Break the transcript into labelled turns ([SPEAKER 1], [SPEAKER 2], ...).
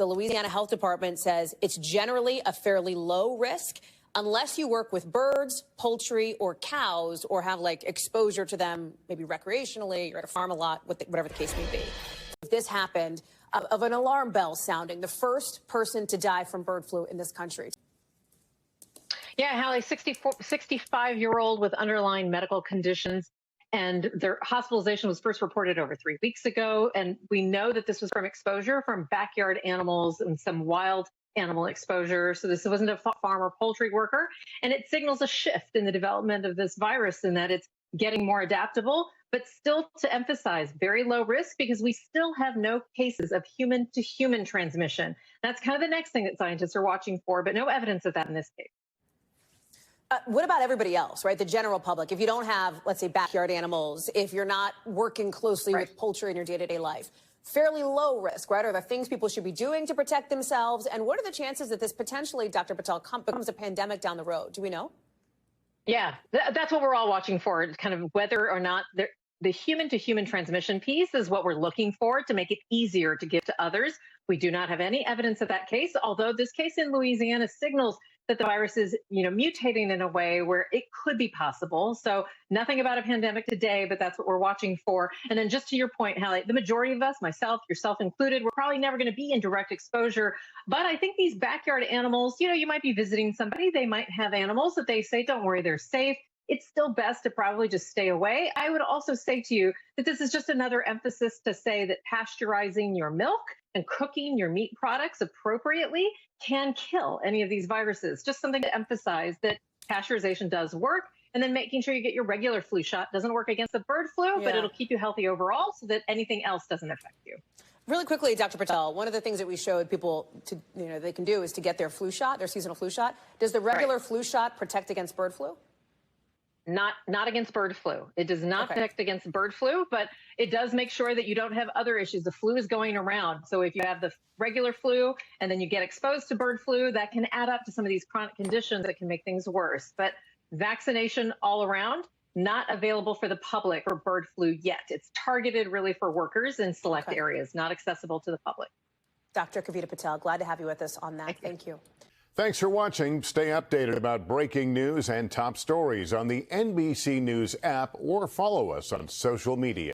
[SPEAKER 1] The Louisiana Health Department says it's generally a fairly low risk unless you work with birds, poultry, or cows, or have like exposure to them, maybe recreationally, you're at a farm a lot, whatever the case may be. If this happened, of an alarm bell sounding, the first person to die from bird flu in this country.
[SPEAKER 2] Yeah, Hallie, 65-year-old with underlying medical conditions, and their hospitalization was first reported over 3 weeks ago. And we know that this was from exposure from backyard animals and some wild animal exposure. So this wasn't a farm or poultry worker. And it signals a shift in the development of this virus in that it's getting more adaptable, but still to emphasize very low risk because we still have no cases of human to human transmission. That's kind of the next thing that scientists are watching for, but no evidence of that in this case.
[SPEAKER 1] What about everybody else, right? The general public. If you don't have, let's say, backyard animals, if you're not working closely with poultry in your day-to-day life, fairly low risk, right? Are there things people should be doing to protect themselves? And what are the chances that this potentially, Dr. Patel, becomes a pandemic down the road? Do we know?
[SPEAKER 2] Yeah, that's what we're all watching for, kind of whether or not the human-to-human transmission piece is what we're looking for to make it easier to give to others. We do not have any evidence of that case, although this case in Louisiana signals that the virus is, mutating in a way where it could be possible. So nothing about a pandemic today, but that's what we're watching for. And then just to your point, Hallie, the majority of us, myself, yourself included, we're probably never going to be in direct exposure. But I think these backyard animals, you might be visiting somebody, they might have animals that they say, don't worry, they're safe. It's still best to probably just stay away. I would also say to you that this is just another emphasis to say that pasteurizing your milk and cooking your meat products appropriately can kill any of these viruses. Just something to emphasize that pasteurization does work. And then making sure you get your regular flu shot. Doesn't work against the bird flu, but it'll keep you healthy overall so that anything else doesn't affect you.
[SPEAKER 1] Really quickly, Dr. Patel, one of the things that we showed people to, they can do is to get their flu shot, their seasonal flu shot. Does the regular flu shot protect against bird flu?
[SPEAKER 2] Not against bird flu. It does not protect against bird flu, but it does make sure that you don't have other issues. The flu is going around. So if you have the regular flu and then you get exposed to bird flu, that can add up to some of these chronic conditions that can make things worse. But vaccination all around, not available for the public for bird flu yet. It's targeted really for workers in select areas, not accessible to the public.
[SPEAKER 1] Dr. Kavita Patel, glad to have you with us on that. Thank you.
[SPEAKER 3] Thanks for watching. Stay updated about breaking news and top stories on the NBC News app or follow us on social media.